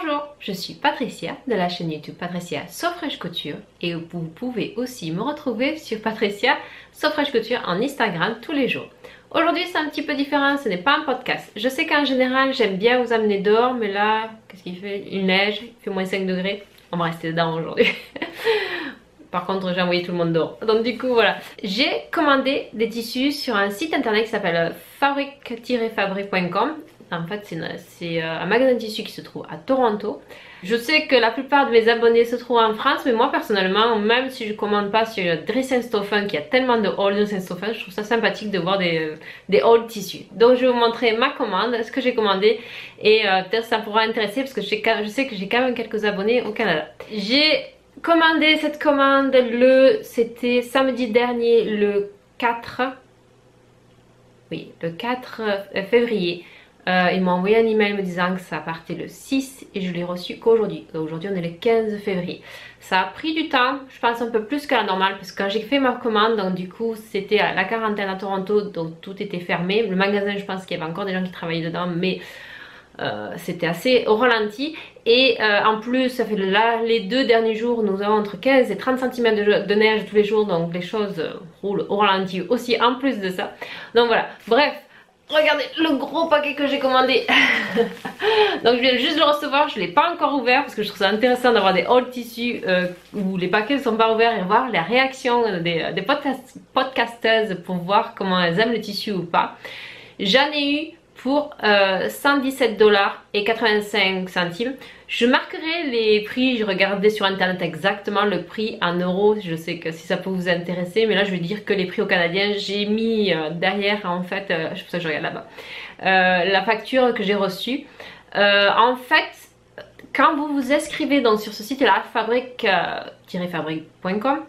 Bonjour, je suis Patricia de la chaîne YouTube Patricia So Fresh Couture et vous pouvez aussi me retrouver sur Patricia So Fresh Couture en Instagram tous les jours. Aujourd'hui c'est un petit peu différent, ce n'est pas un podcast. Je sais qu'en général j'aime bien vous amener dehors, mais là, qu'est-ce qu'il fait? Il neige, il fait moins 5 degrés. On va rester dedans aujourd'hui. Par contre j'ai envoyé tout le monde dehors. Donc du coup voilà. J'ai commandé des tissus sur un site internet qui s'appelle fabrique-fabrique.com. En fait c'est un magasin de tissus qui se trouve à Toronto. Je sais que la plupart de mes abonnés se trouvent en France, mais moi personnellement, même si je commande pas sur Dress & Stoffen, qui a tellement de hauls Dress & Stoffen, je trouve ça sympathique de voir des hauls tissus. Donc je vais vous montrer ma commande, ce que j'ai commandé, et peut-être ça pourra intéresser parce que je sais que j'ai quand même quelques abonnés au Canada. J'ai commandé cette commande c'était samedi dernier, le 4 février. Il m'a envoyé un email me disant que ça partait le 6 et je l'ai reçu qu'aujourd'hui. Aujourd'hui on est le 15 février. Ça a pris du temps, je pense un peu plus que la normale, parce que quand j'ai fait ma commande, donc du coup c'était à la quarantaine à Toronto, donc tout était fermé. Le magasin, je pense qu'il y avait encore des gens qui travaillaient dedans, mais c'était assez au ralenti. Et en plus ça fait là les 2 derniers jours nous avons entre 15 et 30 cm de neige tous les jours, donc les choses roulent au ralenti aussi en plus de ça. Donc voilà, bref. Regardez le gros paquet que j'ai commandé. Donc je viens juste de le recevoir, je ne l'ai pas encore ouvert parce que je trouve ça intéressant d'avoir des hauls tissus où les paquets ne sont pas ouverts et voir les réactions des podcasteuses pour voir comment elles aiment le tissu ou pas. J'en ai eu pour 117,85 $. Je marquerai les prix, je regardais sur internet exactement le prix en euros, je sais que si ça peut vous intéresser, mais là je vais dire que les prix au canadien, j'ai mis derrière en fait, c'est pour ça que je regarde là-bas, la facture que j'ai reçue. En fait, quand vous vous inscrivez donc sur ce site là, fabrique-fabrique.com,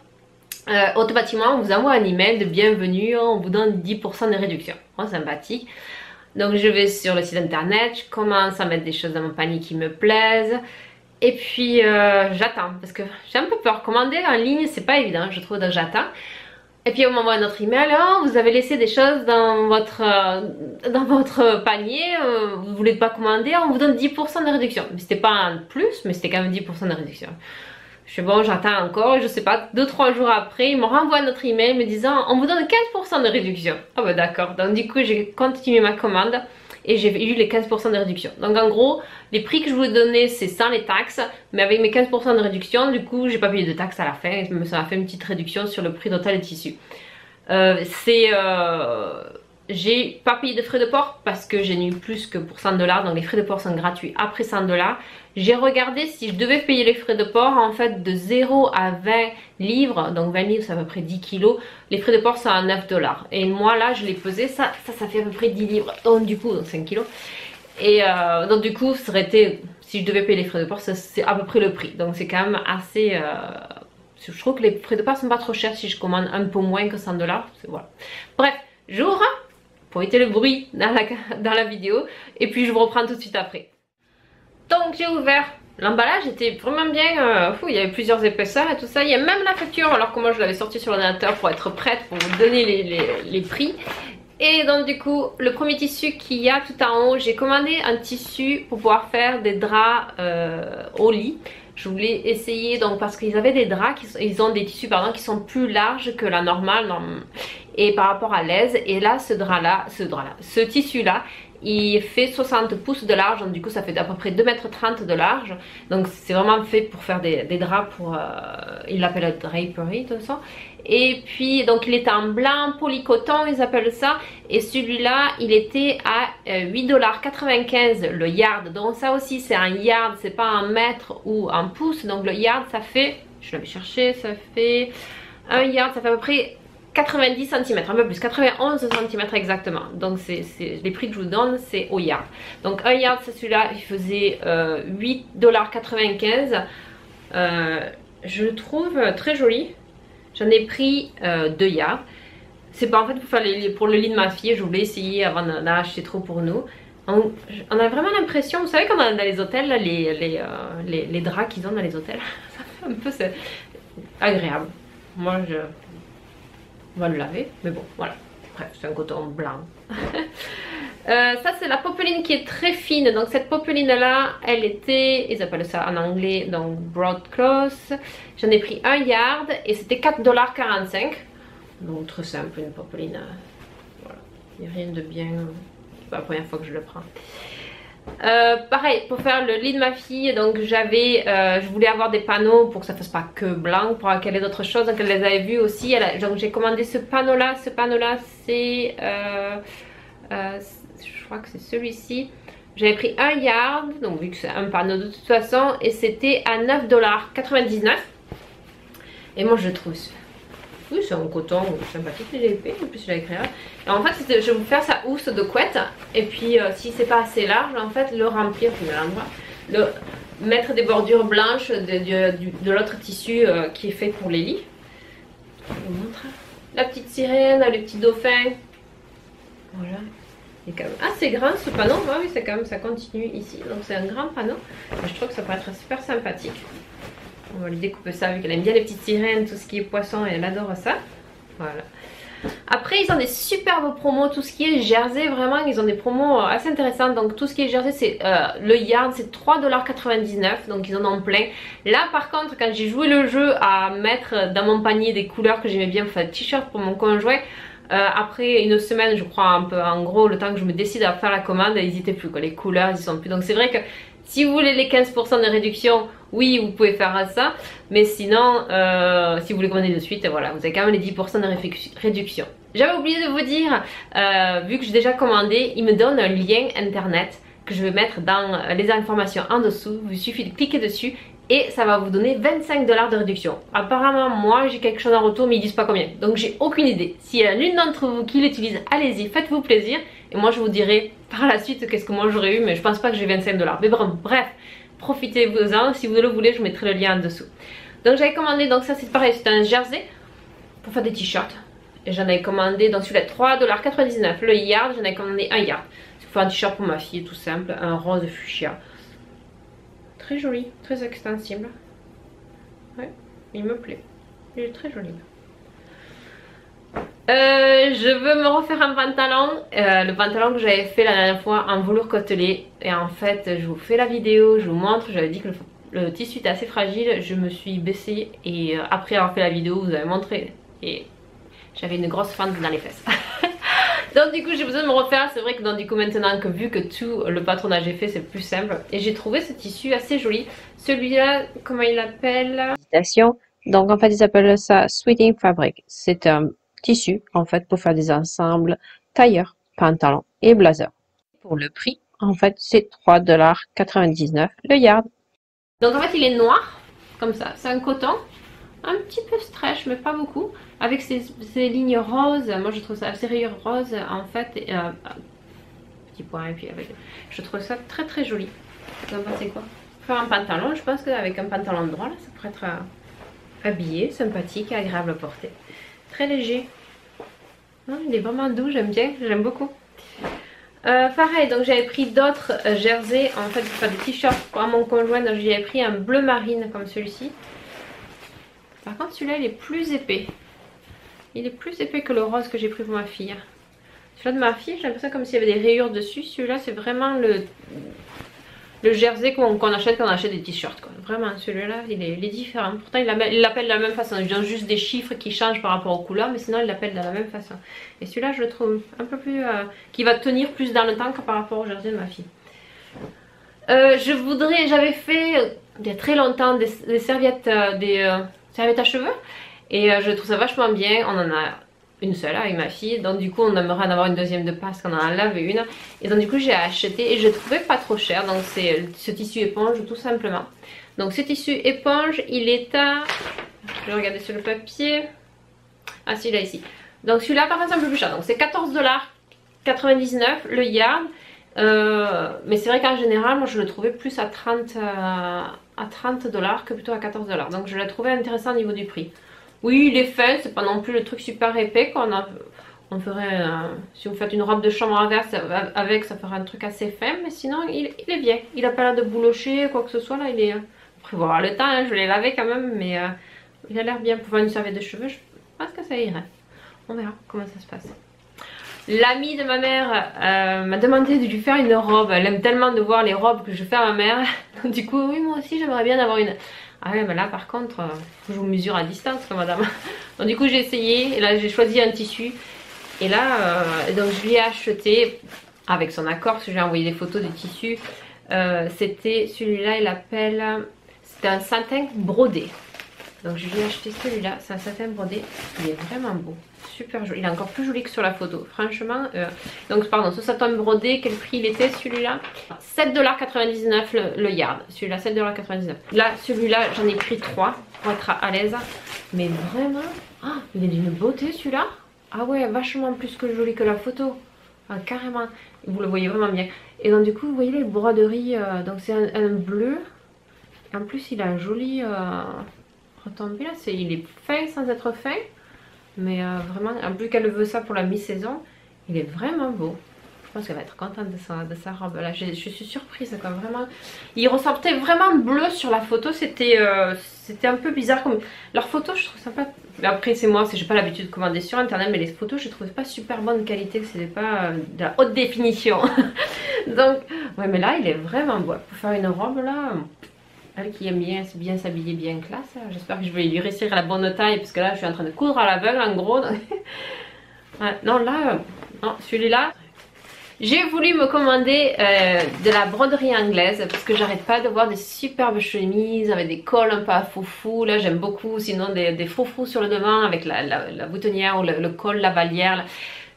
automatiquement on vous envoie un email de bienvenue, on vous donne 10% de réduction. Oh, sympathique. Donc je vais sur le site internet, je commence à mettre des choses dans mon panier qui me plaisent. Et puis j'attends, parce que j'ai un peu peur. Commander en ligne c'est pas évident, je trouve, donc j'attends. Et puis on m'envoie un autre email, oh, vous avez laissé des choses dans votre panier, vous voulez pas commander, on vous donne 10% de réduction. Mais c'était pas un plus, mais c'était quand même 10% de réduction. Je suis bon, j'attends encore, je sais pas, 2-3 jours après, ils me renvoient notre email me disant on vous donne 15% de réduction. Ah bah d'accord, donc du coup j'ai continué ma commande et j'ai eu les 15% de réduction. Donc en gros, les prix que je vous donnais c'est sans les taxes, mais avec mes 15% de réduction, du coup j'ai pas payé de taxes à la fin, ça m'a fait une petite réduction sur le prix total des tissus. J'ai pas payé de frais de port parce que j'ai eu plus que pour 100 $, donc les frais de port sont gratuits après 100 $. J'ai regardé si je devais payer les frais de port, en fait de 0 à 20 livres, donc 20 livres c'est à peu près 10 kilos, les frais de port sont à 9 $. Et moi là je l'ai pesé, ça fait à peu près 10 livres, donc du coup 5 kilos. Et donc du coup ça aurait été, si je devais payer les frais de port, c'est à peu près le prix, donc c'est quand même assez... je trouve que les frais de port sont pas trop chers si je commande un peu moins que 100 $, voilà. Bref, j'ouvre pour éviter le bruit dans la vidéo et puis je vous reprends tout de suite après. Donc j'ai ouvert, l'emballage était vraiment bien, il y avait plusieurs épaisseurs et tout ça, il y a même la facture alors que moi je l'avais sortie sur l'ordinateur pour être prête pour vous donner les prix. Et donc du coup le premier tissu qu'il y a tout en haut, j'ai commandé un tissu pour pouvoir faire des draps au lit. Je voulais essayer, donc parce qu'ils avaient des draps, ils ont des tissus pardon, qui sont plus larges que la normale et par rapport à l'aise. Et là ce tissu là il fait 60 pouces de large, donc du coup ça fait à peu près 2,30 m de large. Donc c'est vraiment fait pour faire des draps pour, ils l'appellent drapery de toute façon. Et puis donc il était en blanc polycoton ils appellent ça, et celui-là il était à 8,95 $ le yard. Donc ça aussi c'est un yard, c'est pas un mètre ou un pouce. Donc le yard ça fait, je l'avais cherché, ça fait un yard, ça fait à peu près 90 cm, un peu plus, 91 cm exactement. Donc les prix que je vous donne c'est au yard. Donc un yard c'est celui-là, il faisait 8,95 $. Je le trouve très joli. J'en ai pris 2 yards. C'est pas en fait pour le lit de ma fille, je voulais essayer avant d'en acheter trop pour nous. On a vraiment l'impression, vous savez, quand on est dans les hôtels, là, les draps qu'ils ont dans les hôtels, ça fait un peu agréable. Moi on va le laver, mais bon voilà. Bref, c'est un coton blanc. Ça c'est la popeline qui est très fine. Donc cette popeline là, elle était, ils appellent ça en anglais donc broadcloth. J'en ai pris un yard et c'était 4,45 $. Donc très simple, une popeline. Voilà, il n'y a rien de bien. C'est pas la première fois que je le prends. Pareil pour faire le lit de ma fille, donc je voulais avoir des panneaux pour que ça fasse pas que blanc, pour qu'elle ait d'autres choses, donc elle les avait vus aussi. Donc j'ai commandé ce panneau là c'est je crois que c'est celui-ci. J'avais pris un yard, donc vu que c'est un panneau de toute façon, et c'était à 9,99 $. Et moi je trouve, oui c'est un coton sympathique, il est épais, en plus il est agréable. Et en fait je vais vous faire sa housse de couette, et puis si c'est pas assez large, en fait le remplir, je mets l'endroit, mettre des bordures blanches de l'autre tissu qui est fait pour les lits. Je vous montre la petite sirène, le petit dauphin. Voilà. Il est quand même assez grand ce panneau. Ah oui, c'est quand même, ça continue ici. Donc c'est un grand panneau. Je trouve que ça pourrait être super sympathique. On va lui découper ça vu qu'elle aime bien les petites sirènes, tout ce qui est poisson, et elle adore ça. Voilà. Après, ils ont des superbes promos, tout ce qui est jersey, vraiment, ils ont des promos assez intéressantes. Donc tout ce qui est jersey, c'est le yard, c'est 3,99 $. Donc ils en ont plein. Là par contre, quand j'ai joué le jeu à mettre dans mon panier des couleurs que j'aimais bien pour faire des t-shirts pour mon conjoint, après une semaine, je crois, un peu en gros, le temps que je me décide à faire la commande, ils n'étaient plus, quoi. Les couleurs, ils sont plus. Donc c'est vrai que si vous voulez les 15% de réduction, oui, vous pouvez faire ça. Mais sinon, si vous voulez commander de suite, voilà, vous avez quand même les 10% de réduction. J'avais oublié de vous dire, vu que j'ai déjà commandé, il me donne un lien internet que je vais mettre dans les informations en dessous. Il vous suffit de cliquer dessus et ça va vous donner 25 $ de réduction. Apparemment, moi j'ai quelque chose en retour, mais ils disent pas combien. Donc j'ai aucune idée. S'il y a l'une d'entre vous qui l'utilise, allez-y, faites-vous plaisir. Et moi je vous dirai par la suite qu'est-ce que moi j'aurais eu, mais je pense pas que j'ai 25 $. Mais bon, bref, profitez-vous-en. Si vous le voulez, je vous mettrai le lien en dessous. Donc j'avais commandé, donc ça c'est pareil, c'est un jersey pour faire des t-shirts. Et j'en avais commandé, donc celui-là 3,99 $. Le yard, j'en avais commandé un yard. C'est pour faire un t-shirt pour ma fille, tout simple, un rose fuchsia. Très joli, très extensible. Ouais, il me plaît. Il est très joli. Je veux me refaire un pantalon. Le pantalon que j'avais fait la dernière fois en velours côtelé. Et en fait, je vous fais la vidéo, je vous montre. J'avais dit que le tissu était assez fragile. Je me suis baissée et après avoir fait la vidéo, vous avez montré. Et j'avais une grosse fente dans les fesses. Donc du coup j'ai besoin de me refaire. C'est vrai que donc, du coup maintenant que vu que tout le patronage est fait, c'est plus simple. Et j'ai trouvé ce tissu assez joli. Celui-là, comment il l'appelle? Donc en fait ils appellent ça Sweating Fabric. C'est un tissu en fait pour faire des ensembles tailleur, pantalon et blazer. Pour le prix, en fait c'est 3,99 $ le yard. Donc en fait il est noir, comme ça. C'est un coton. Un petit peu stretch mais pas beaucoup, avec ces lignes roses. Moi je trouve ça, ces rayures roses en fait, petit point, et puis avec, je trouve ça très très joli. Vous en pensez quoi? Faire un pantalon, je pense qu'avec un pantalon droit là, ça pourrait être habillé, sympathique et agréable à porter. Très léger. Non, il est vraiment doux, j'aime bien, j'aime beaucoup. Pareil, donc j'avais pris d'autres jerseys en fait pour faire des t-shirts pour mon conjoint. Donc j'avais pris un bleu marine comme celui-ci. Par contre celui-là il est plus épais. Il est plus épais que le rose que j'ai pris pour ma fille. Celui-là de ma fille, j'ai l'impression comme s'il y avait des rayures dessus. Celui-là c'est vraiment le jersey qu'on achète quand on achète des t-shirts. Vraiment celui-là il est différent. Pourtant il l'appelle de la même façon. Il a juste des chiffres qui changent par rapport aux couleurs. Mais sinon il l'appelle de la même façon. Et celui-là je le trouve un peu plus... qui va tenir plus dans le temps que par rapport au jersey de ma fille. J'avais fait il y a très longtemps des serviettes... serviette à cheveux et je trouve ça vachement bien. On en a une seule avec ma fille, donc du coup on aimerait en avoir une deuxième de parce qu'on en a lavé une, et donc du coup j'ai acheté et je trouvais pas trop cher. Donc c'est ce tissu éponge tout simplement. Donc ce tissu éponge il est à, je vais regarder sur le papier, ah celui-là ici, donc celui-là par contre c'est un peu plus cher, donc c'est 14,99 $ le yard. Mais c'est vrai qu'en général moi je le trouvais plus à 30 $ que plutôt à 14 $. Donc je l'ai trouvé intéressant au niveau du prix. Oui il est fin, c'est pas non plus le truc super épais qu'on a. On ferait, si vous faites une robe de chambre inverse avec, ça ferait un truc assez fin. Mais sinon il est bien, il a pas l'air de boulocher quoi que ce soit là. Il est, après voir le temps, hein, je l'ai lavé quand même. Mais il a l'air bien pour faire une serviette de cheveux. Je pense que ça irait. On verra comment ça se passe. L'amie de ma mère m'a demandé de lui faire une robe. Elle aime tellement de voir les robes que je fais à ma mère. Donc, du coup, oui, moi aussi j'aimerais bien avoir une. Ah ouais, mais là par contre, faut que je vous mesure à distance, quoi, madame. Donc du coup j'ai essayé, et là j'ai choisi un tissu. Et là, donc je lui ai acheté, avec son accord, parce que j'ai envoyé des photos de tissu. C'était celui-là, il appelle, c'était un satin brodé. Donc je lui ai acheté celui-là, c'est un satin brodé, il est vraiment beau, super joli, il est encore plus joli que sur la photo, franchement. Donc pardon, ce satin brodé, quel prix il était celui-là? 7,99$ le yard, celui-là 7,99$. Là, celui-là, j'en ai pris 3 pour être à l'aise, mais vraiment, oh, il est d'une beauté celui-là. Ah ouais, vachement plus que joli que la photo, ah, carrément, vous le voyez vraiment bien. Et donc du coup, vous voyez les broderies, donc c'est un bleu, et en plus il a un joli... retombé là, il est fin sans être fin, mais vraiment, en plus qu'elle veut ça pour la mi-saison, il est vraiment beau. Je pense qu'elle va être contente de sa robe là, je suis surprise quoi, vraiment. Il ressortait vraiment bleu sur la photo, c'était un peu bizarre comme... Leur photo je trouve sympa, mais après c'est moi, j'ai pas l'habitude de commander sur internet, mais les photos je trouvais pas super bonne qualité, c'était pas de la haute définition. Donc, ouais mais là il est vraiment beau, pour faire une robe là... Elle qui aime bien s'habiller bien classe, j'espère que je vais lui réussir à la bonne taille parce que là je suis en train de coudre à l'aveugle en gros. Ouais, non là, non, celui-là, j'ai voulu me commander de la broderie anglaise parce que j'arrête pas de voir des superbes chemises avec des cols un peu à foufou. Là j'aime beaucoup, sinon des froufrous sur le devant avec la boutonnière ou le col lavalière là.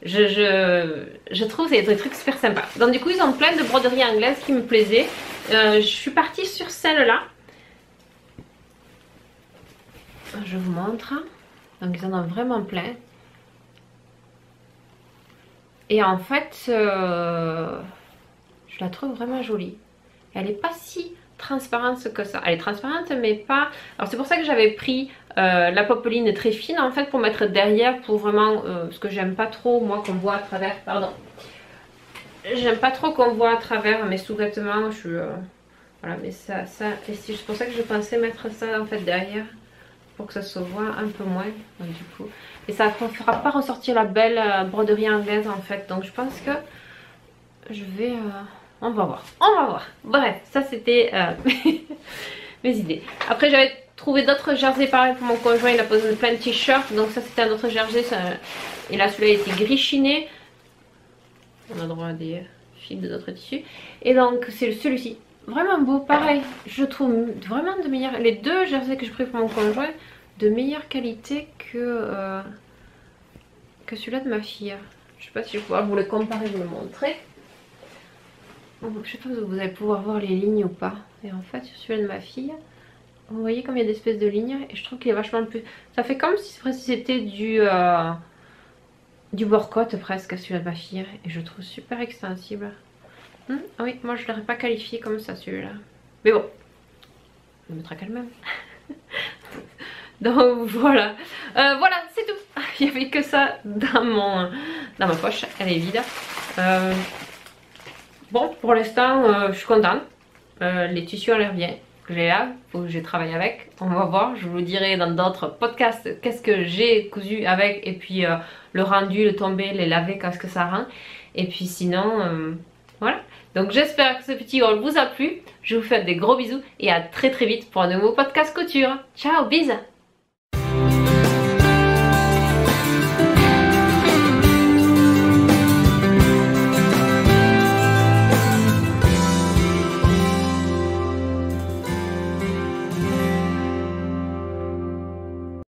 Je trouve que c'est des trucs super sympas. Donc du coup ils ont plein de broderies anglaises qui me plaisaient. Je suis partie sur celle-là. Je vous montre. Donc ils en ont vraiment plein. Et en fait, je la trouve vraiment jolie. Elle n'est pas si transparente que ça. Elle est transparente mais pas... Alors c'est pour ça que j'avais pris la popeline très fine en fait pour mettre derrière, pour vraiment... ce que j'aime pas trop moi qu'on voit à travers, pardon. J'aime pas trop qu'on voit à travers mes sous-vêtements. Voilà, mais ça c'est pour ça que je pensais mettre ça en fait derrière, pour que ça se voit un peu moins. Donc, du coup, et ça ne fera pas ressortir la belle broderie anglaise en fait. Donc je pense que je vais... on va voir, on va voir. Bref, ça c'était mes idées. Après j'avais trouvé d'autres jerseys pareils pour mon conjoint, il a posé plein de t-shirts. Donc ça c'était un autre jersey, et là celui-là était gris chiné. On a droit à des fils de d'autres tissus. Et donc c'est celui-ci, vraiment beau, pareil. Je trouve vraiment de meilleure... Les deux jerseys que je pris pour mon conjoint, de meilleure qualité que celui-là de ma fille. Je sais pas si je vais pouvoir vous le comparer, vous le montrer. Je sais pas si vous allez pouvoir voir les lignes ou pas. Et en fait sur celui-là de ma fille, vous voyez comme il y a des espèces de lignes, et je trouve qu'il est vachement plus... Ça fait comme si c'était du bord-côte presque, celui-là de ma fille, et je trouve super extensible. Ah oui, moi je l'aurais pas qualifié comme ça celui-là, mais bon, on le mettra quand même. Donc voilà, voilà c'est tout. Il n'y avait que ça dans ma poche, elle est vide. Bon, pour l'instant je suis contente, les tissus ont l'air bien. J'ai là, faut que je travaille avec, on va voir, je vous dirai dans d'autres podcasts qu'est-ce que j'ai cousu avec, et puis le rendu, le tombé, les laver, qu'est-ce que ça rend, et puis sinon voilà. Donc j'espère que ce petit haul vous a plu, je vous fais des gros bisous et à très vite pour un nouveau podcast couture. Ciao, bisous.